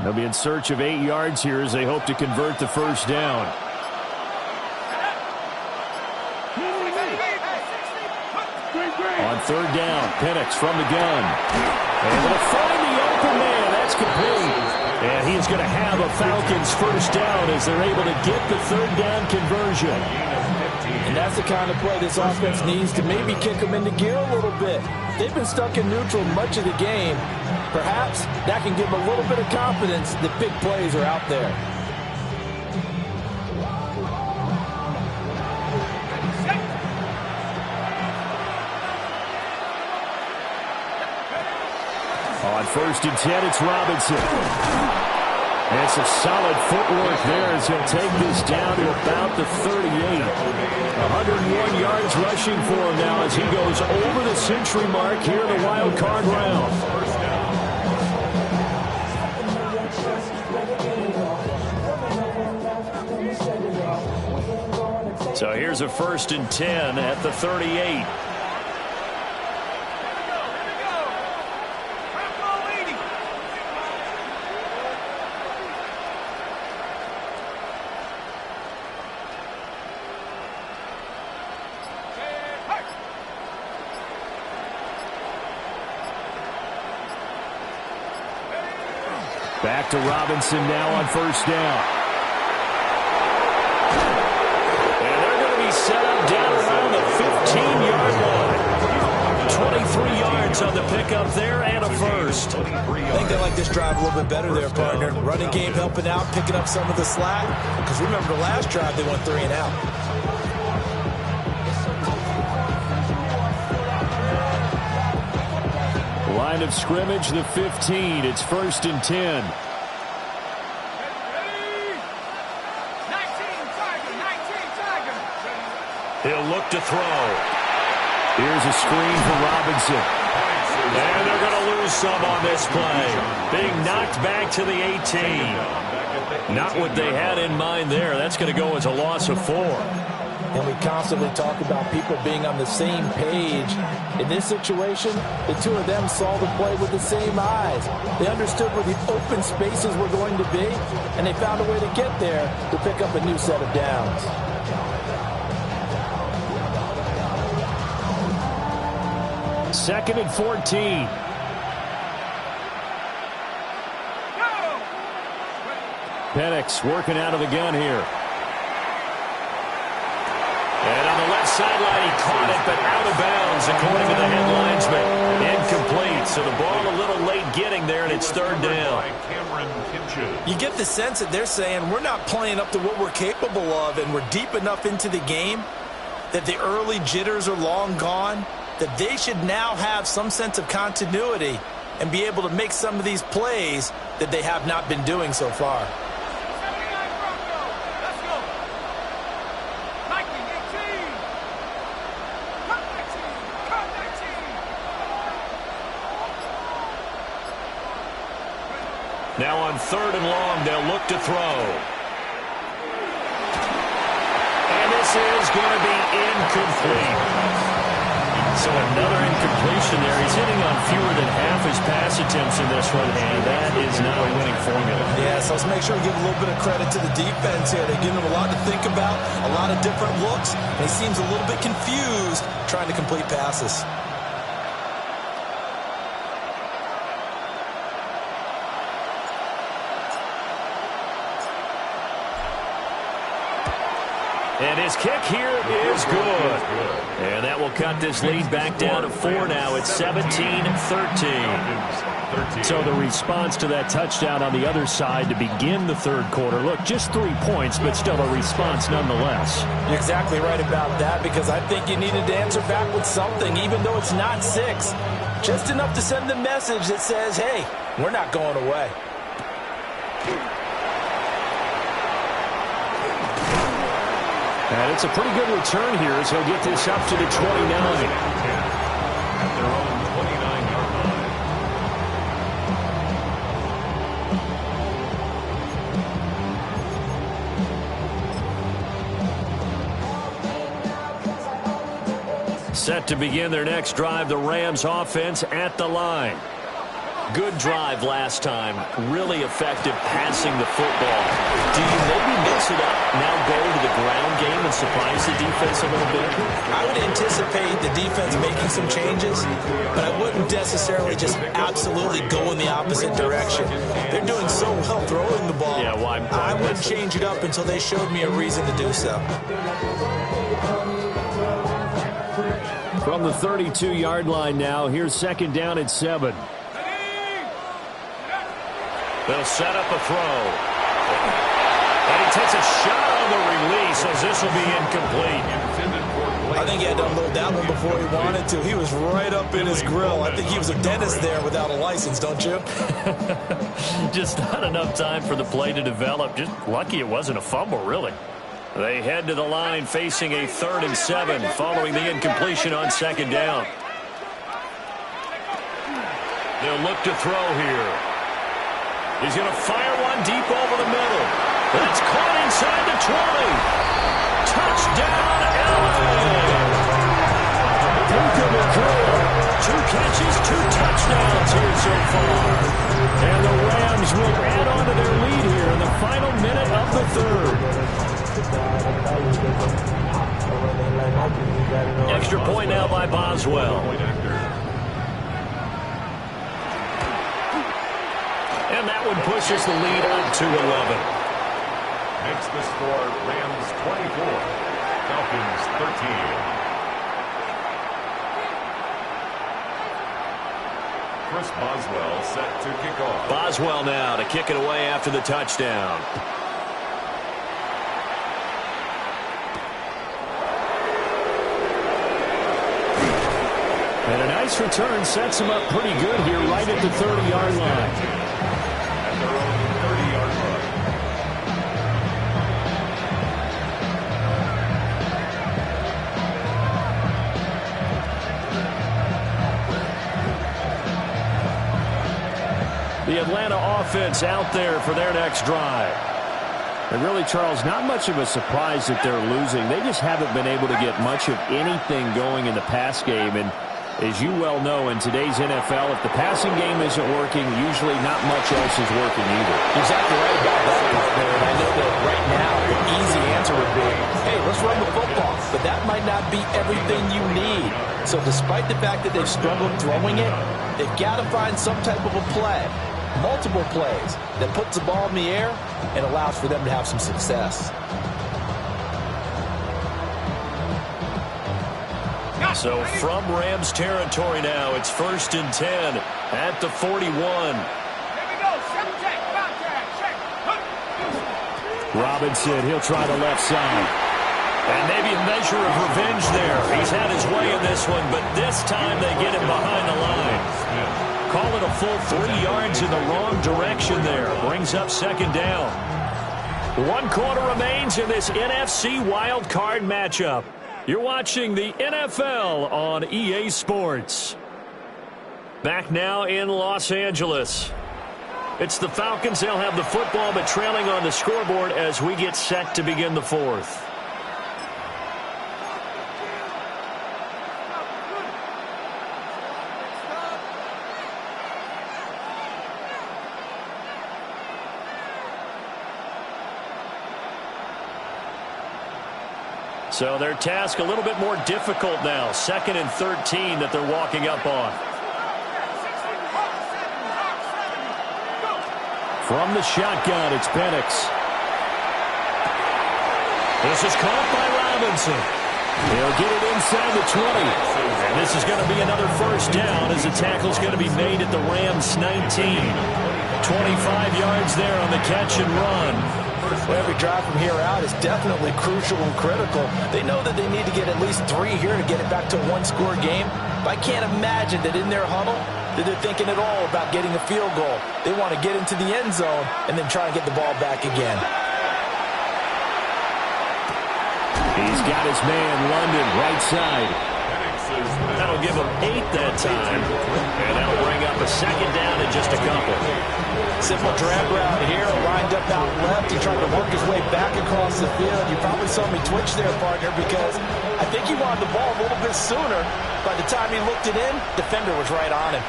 They'll be in search of 8 yards here as they hope to convert the first down. On 3rd down, Penix from the gun. Able to find the open man. That's complete. And he's going to have a Falcons first down as they're able to get the 3rd down conversion. And that's the kind of play this offense needs to maybe kick them into gear a little bit. They've been stuck in neutral much of the game. Perhaps that can give them a little bit of confidence that big plays are out there. On 1st and 10, it's Robinson. And some solid footwork there as he'll take this down to about the 38. 101 yards rushing for him now as he goes over the century mark here in the wild card round. So here's a 1st and 10 at the 38. Back to Robinson now on 1st down. And they're going to be set up down around the 15-yard line. 23 yards on the pickup there and a first. I think they like this drive a little bit better there, partner. Running game helping out, picking up some of the slack. Because remember the last drive, they went 3 and out. Line of scrimmage, the 15. It's 1st and 10. He'll look to throw. Here's a screen for Robinson. And they're going to lose some on this play. Being knocked back to the 18. Not what they had in mind there. That's going to go as a loss of 4. And we constantly talk about people being on the same page. In this situation, the two of them saw the play with the same eyes. They understood where the open spaces were going to be, and they found a way to get there to pick up a new set of downs. Second and 14. Penix working out of the gun here. And on the left sideline, he caught it, but out of bounds, according to the head linesman. Incomplete. So the ball a little late getting there, and it's third down. You get the sense that they're saying we're not playing up to what we're capable of, and we're deep enough into the game that the early jitters are long gone, that they should now have some sense of continuity and be able to make some of these plays that they have not been doing so far. Now on third and long, they'll look to throw. And this is going to be incomplete. So another incompletion there. He's hitting on fewer than half his pass attempts in this one, and that is not a winning formula. Yeah, so let's make sure we give a little bit of credit to the defense here. They're giving him a lot to think about, a lot of different looks, and he seems a little bit confused trying to complete passes. And his kick here is good. And that will cut this lead back down to 4 now. It's 17-13. So the response to that touchdown on the other side to begin the third quarter. Look, just 3 points, but still a response nonetheless. You're exactly right about that, because I think you needed to answer back with something, even though it's not 6. Just enough to send the message that says, hey, we're not going away. And it's a pretty good return here as he'll get this up to the 29. At their own 29-yard line. Set to begin their next drive, the Rams offense at the line. Good drive last time. Really effective passing the football. Do you maybe mix it up, now go to the ground game and surprise the defense a little bit? I would anticipate the defense making some changes, but I wouldn't necessarily just absolutely go in the opposite direction. They're doing so well throwing the ball. Yeah, well, I wouldn't change it up until they showed me a reason to do so. From the 32-yard line now, here's second down at 7. They'll set up a throw. And he takes a shot on the release as this will be incomplete. I think he had to unload that one before he wanted to. He was right up in his grill. I think he was a dentist there without a license, don't you? Just not enough time for the play to develop. Just lucky it wasn't a fumble, really. They head to the line facing a 3rd and 7 following the incompletion on second down. They'll look to throw here. He's going to fire one deep over the middle. That's caught inside the 20. Touchdown, LA! 2 catches, 2 touchdowns here so far. And the Rams will add on to their lead here in the final minute of the third. Extra point now by Boswell. And that one pushes the lead up to 11. Makes the score Rams 24, Falcons 13. Chris Boswell set to kick off. Boswell now to kick it away after the touchdown. And a nice return sets him up pretty good here right at the 30-yard line. At their own 30-yard line. The Atlanta offense out there for their next drive. And really, Charles, not much of a surprise that they're losing. They just haven't been able to get much of anything going in the pass game. And as you well know, in today's NFL, if the passing game isn't working, usually not much else is working either. Exactly right about that, partner. And I know that right now the easy answer would be, hey, let's run the football. But that might not be everything you need. So despite the fact that they've struggled throwing it, they've got to find some type of a play, multiple plays, that puts the ball in the air and allows for them to have some success. Go! So from Rams territory now, it's 1st and 10 at the 41. Robinson, he'll try the left side. And maybe a measure of revenge there. He's had his way in this one, but this time they get him behind the line. Call it a full 3 yards in the wrong direction there. Brings up 2nd down. 1 quarter remains in this NFC Wild Card matchup. You're watching the NFL on EA Sports. Back now in Los Angeles. It's the Falcons. They'll have the football, but trailing on the scoreboard as we get set to begin the 4th. So their task a little bit more difficult now. 2nd and 13 that they're walking up on. From the shotgun, it's Penix. This is caught by Robinson. He'll get it inside the 20. And this is going to be another 1st down as the tackle's going to be made at the Rams 19. 25 yards there on the catch and run. Every drive from here out is definitely crucial and critical. They know that they need to get at least 3 here to get it back to a 1-score game. But I can't imagine that in their huddle that they're thinking at all about getting a field goal. They want to get into the end zone and then try and get the ball back again. He's got his man, London, right side. That'll give him 8 that time. And that'll bring up a 2nd down in just a couple. Simple drag route here, lined up out left. He tried to work his way back across the field. You probably saw me twitch there, partner, because I think he wanted the ball a little bit sooner. By the time he looked it in, defender was right on him.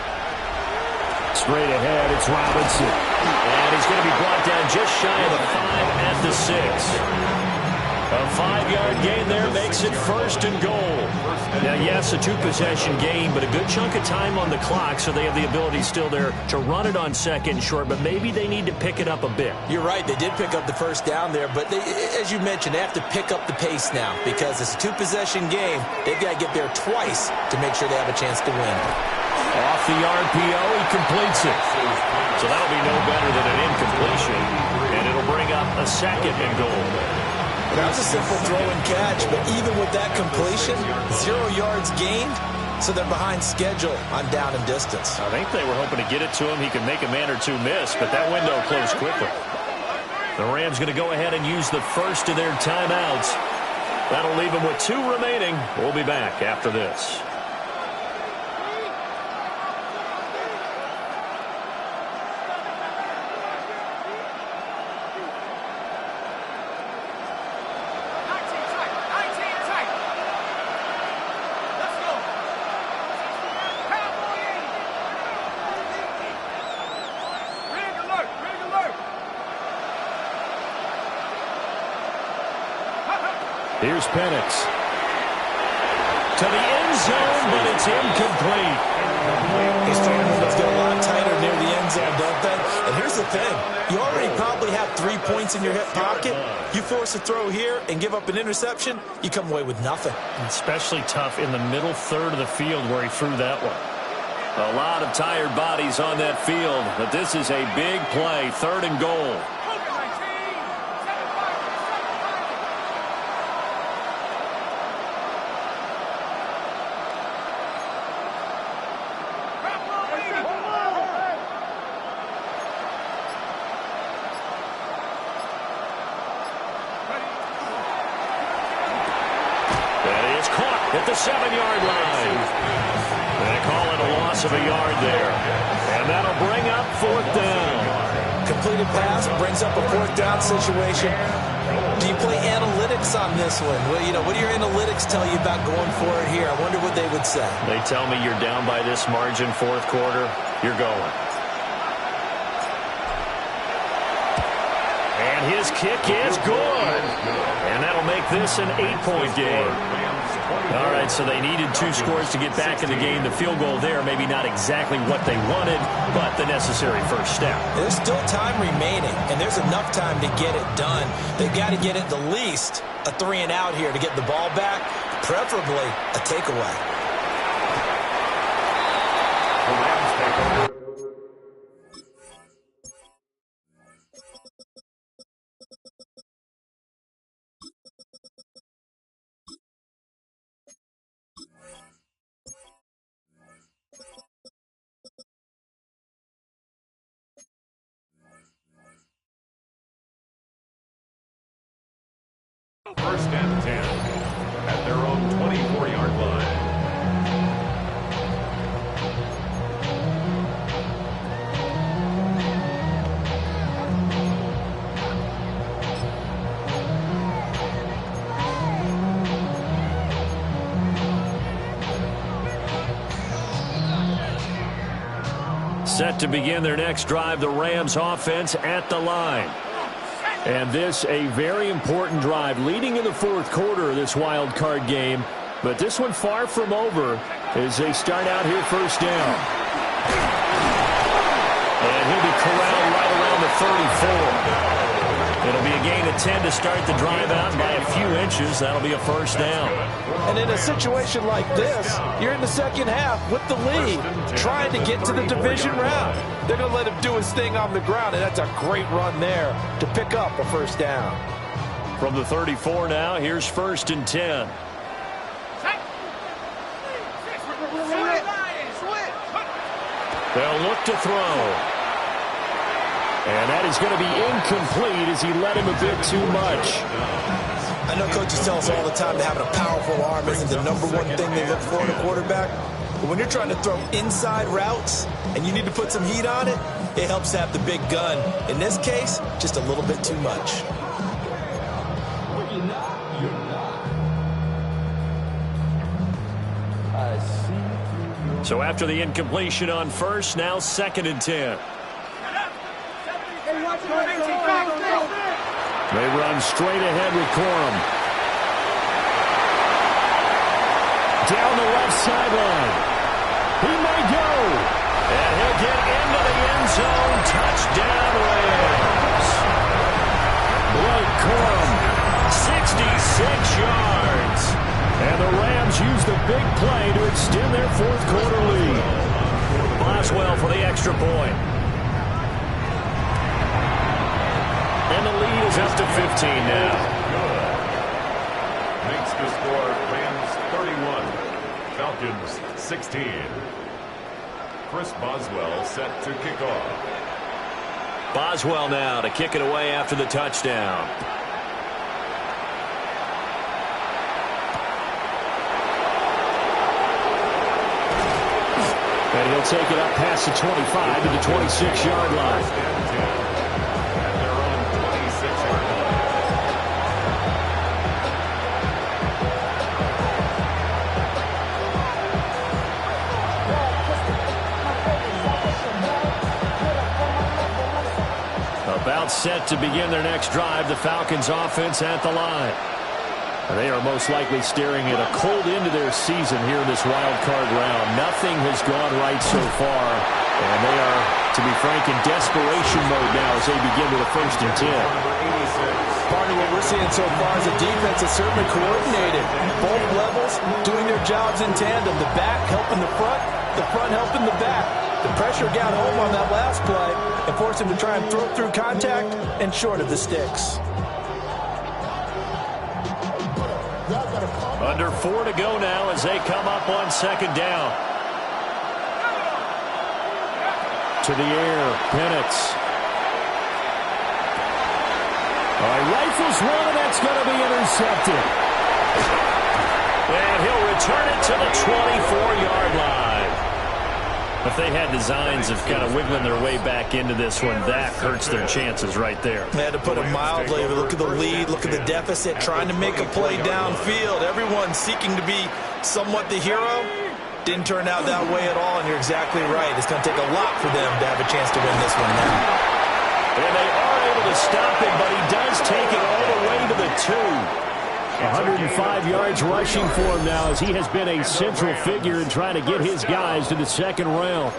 Straight ahead, it's Robinson. And he's going to be brought down just shy of the 5 at the 6. A 5-yard gain there makes it 1st and goal. Now, yes, a 2-possession game, but a good chunk of time on the clock, so they have the ability still there to run it on 2nd and short, but maybe they need to pick it up a bit. You're right. They did pick up the 1st down there, but they, as you mentioned, they have to pick up the pace now because it's a 2-possession game. They've got to get there twice to make sure they have a chance to win. Off the RPO, he completes it. So that'll be no better than an incompletion, and it'll bring up a 2nd and goal. That was a simple throw and catch, but even with that completion, 0 yards gained, so they're behind schedule on down and distance. I think they were hoping to get it to him. He could make a man or 2 miss, but that window closed quickly. The Rams going to go ahead and use the first of their timeouts. That'll leave them with 2 remaining. We'll be back after this. Here's Penix. To the end zone, but it's incomplete. These three movements get a lot tighter near the end zone, don't they? And here's the thing. You already probably have 3 points in your hip pocket. You force a throw here and give up an interception, you come away with nothing. Especially tough in the middle third of the field where he threw that one. A lot of tired bodies on that field, but this is a big play, 3rd and goal. At the 7-yard line. They call it a loss of a yard there. And that'll bring up 4th down. Completed pass brings up a 4th down situation. Do you play analytics on this one? Well, you know, what do your analytics tell you about going for it here? I wonder what they would say. They tell me you're down by this margin 4th quarter, you're going. And his kick is good. And that'll make this an 8-point game. All right, so they needed 2 scores to get back in the game. The field goal there, maybe not exactly what they wanted, but the necessary first step. There's still time remaining, and there's enough time to get it done. They've got to get at the least a 3-and-out here to get the ball back, preferably a takeaway. First and 10 at their own 24-yard line. Set to begin their next drive, the Rams offense at the line. And this a very important drive leading in the fourth quarter of this wild card game. But this one far from over as they start out here first down. And he'll be corralled right around the 34. It'll be a gain of 10 to start the drive out, and by a few inches, that'll be a first down. And in a situation like this, you're in the second half with the lead, trying to get to the division round. They're going to let him do his thing on the ground, and that's a great run there to pick up a first down. From the 34 now, here's first and 10. They'll look to throw. And that is going to be incomplete as he led him a bit too much. I know coaches tell us all the time that having a powerful arm isn't the number one thing they look for in a quarterback. But when you're trying to throw inside routes and you need to put some heat on it, it helps to have the big gun. In this case, just a little bit too much. So after the incompletion on first, now second and 10. They run straight ahead with Corum. Down the left sideline. He may go. And he'll get into the end zone. Touchdown, Rams. Blake Corum, 66 yards. And the Rams use the big play to extend their fourth quarter lead. Boswell for the extra point. And the lead is up to 15 now. Makes the score Rams 31, Falcons 16. Chris Boswell set to kick off. Boswell now to kick it away after the touchdown. And he'll take it up past the 25 to the 26-yard line. About set to begin their next drive, the Falcons offense at the line. They are most likely staring at a cold end to their season here in this wild card round. Nothing has gone right so far, and they are, to be frank, in desperation mode now as they begin with a first and 10. Part of what we're seeing so far is the defense is certainly coordinated. Both levels doing their jobs in tandem. The back helping the front helping the back. The pressure got home on that last play and forced him to try and throw through contact and short of the sticks. Under 4 to go now as they come up on second down. To the air, Penix. All right, rifles one, and that's going to be intercepted. And he'll return it to the 24-yard line. If they had designs of kind of wiggling their way back into this one, that hurts their chances right there. They had to put it mildly. Look at the lead, look at the deficit, trying to make a play downfield. Everyone seeking to be somewhat the hero. Didn't turn out that way at all, and you're exactly right. It's going to take a lot for them to have a chance to win this one now. And they are able to stop him, but he does take it all the way to the 2. 105 yards rushing for him now as he has been a central figure in trying to get his guys to the second round.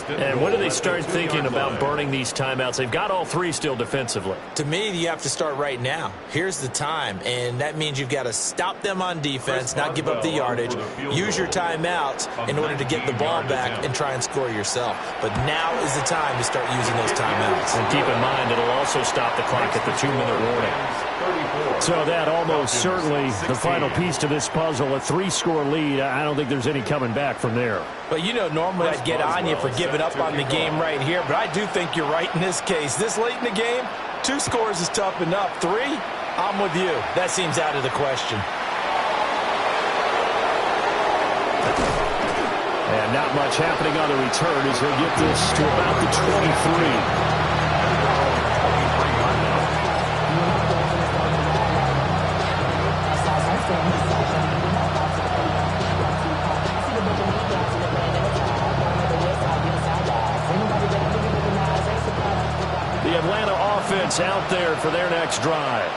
And when do they start thinking about burning these timeouts? They've got all three still defensively. To me, you have to start right now. Here's the time, and that means you've got to stop them on defense, not give up the yardage, use your timeouts in order to get the ball back and try and score yourself. But now is the time to start using those timeouts. And keep in mind, it'll also stop the clock at the 2-minute warning. So that almost certainly the final piece to this puzzle, a 3-score lead. I don't think there's any coming back from there. But you know, normally I'd get on you for giving up on the game right here, but I do think you're right in this case. This late in the game, 2 scores is tough enough. 3, I'm with you. That seems out of the question. And not much happening on the return as he'll get this to about the 23. The Atlanta offense out there for their next drive.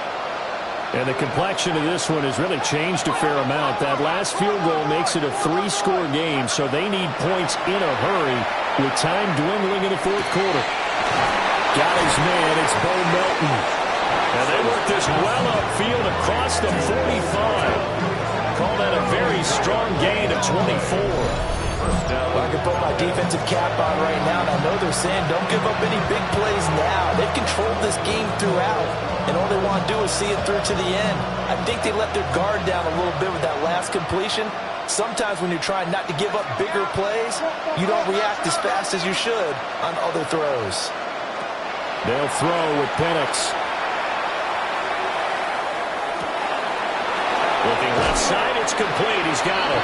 And the complexion of this one has really changed a fair amount. That last field goal makes it a 3-score game, so they need points in a hurry with time dwindling in the fourth quarter. Got his man. It's Bo Melton. And they work this well upfield across the 45. Call that a very strong gain of 24. Well, I can put my defensive cap on right now, and I know they're saying don't give up any big plays now. They've controlled this game throughout, and all they want to do is see it through to the end. I think they let their guard down a little bit with that last completion. Sometimes when you're trying not to give up bigger plays, you don't react as fast as you should on other throws. They'll throw with Penix. Looking left side, it's complete. He's got it.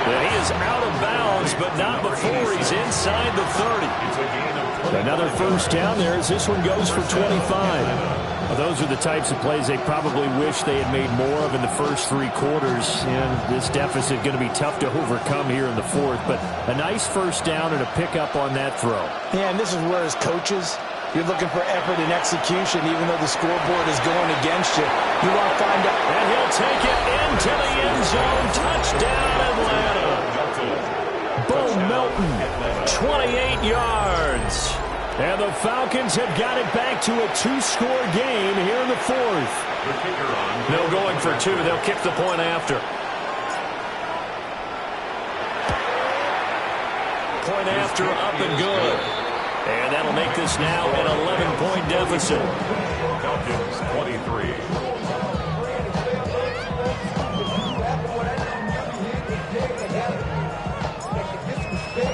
And he is out of bounds, but not before he's inside the 30. Another first down there as this one goes for 25. Well, those are the types of plays they probably wish they had made more of in the first 3 quarters. And this deficit going to be tough to overcome here in the fourth. But a nice first down and a pickup on that throw. Yeah, and this is where as coaches, you're looking for effort and execution, even though the scoreboard is going against you. You want to find out. And he'll take it into the end zone. Touchdown, Atlanta. Bo Melton, 28 yards. And the Falcons have got it back to a 2-score game here in the fourth. No going for 2. They'll kick the point after. Point after, up and good. And that'll make this now an 11-point deficit. Falcons 23.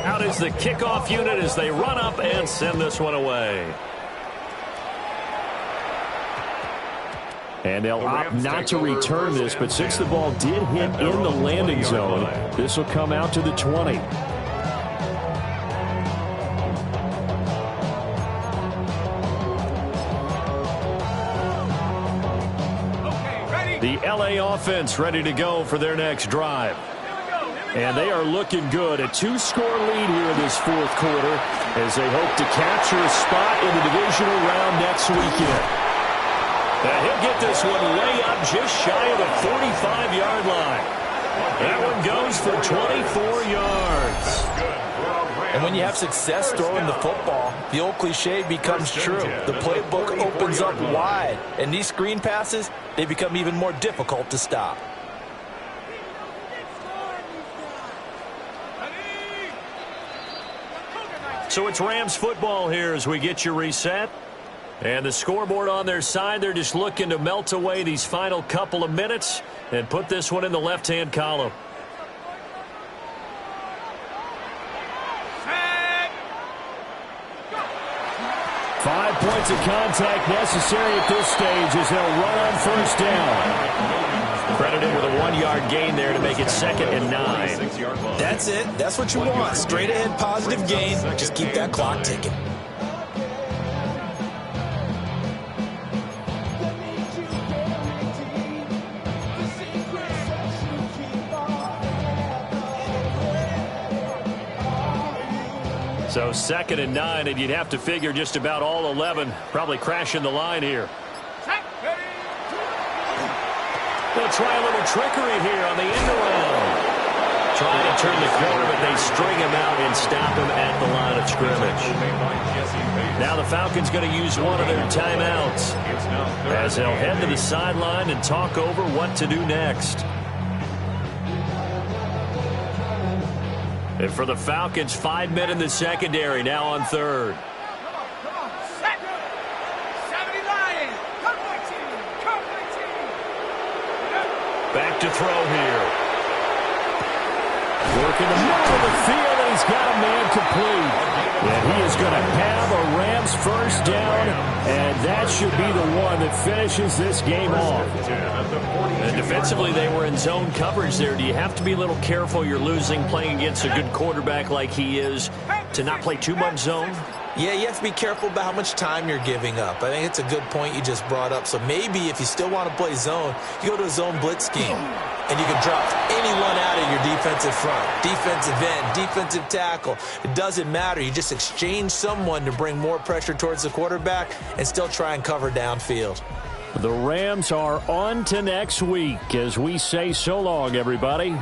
Out is the kickoff unit as they run up and send this one away. And they'll opt not to return this, but since the ball did hit in the landing zone, this will come out to the 20. The LA offense ready to go for their next drive. And they are looking good. A 2-score lead here in this fourth quarter as they hope to capture a spot in the divisional round next weekend. And he'll get this one way up just shy of the 45-yard line. That one goes for 24 yards. And when you have success throwing the football, the old cliche becomes true. The playbook opens up wide. And these screen passes, they become even more difficult to stop. So it's Rams football here as we get you reset. And the scoreboard on their side, they're just looking to melt away these final couple of minutes and put this one in the left-hand column. Five points of contact necessary at this stage as they'll run on first down. Credited with a 1-yard gain there to make it 2nd and 9. That's it. That's what you want. Straight ahead positive gain. Just keep that clock ticking. So 2nd and 9, and you'd have to figure just about all 11 probably crashing the line here. They'll try a little trickery here on the end around. Trying to turn the corner, but they string him out and stop him at the line of scrimmage. Now the Falcons going to use one of their timeouts as they'll head to the sideline and talk over what to do next. And for the Falcons, 5 men in the secondary, now on third. Back to throw here. Working the middle of the field, and he's got a man complete. And he is going to have a Rams first down, and that should be the one that finishes this game off. And defensively, they were in zone coverage there. Do you have to be a little careful? You're losing playing against a good quarterback like he is to not play too much zone? Yeah, you have to be careful about how much time you're giving up. I think it's a good point you just brought up. So maybe if you still want to play zone, you go to a zone blitz scheme. And you can drop anyone out of your defensive front, defensive end, defensive tackle. It doesn't matter. You just exchange someone to bring more pressure towards the quarterback and still try and cover downfield. The Rams are on to next week as we say so long, everybody.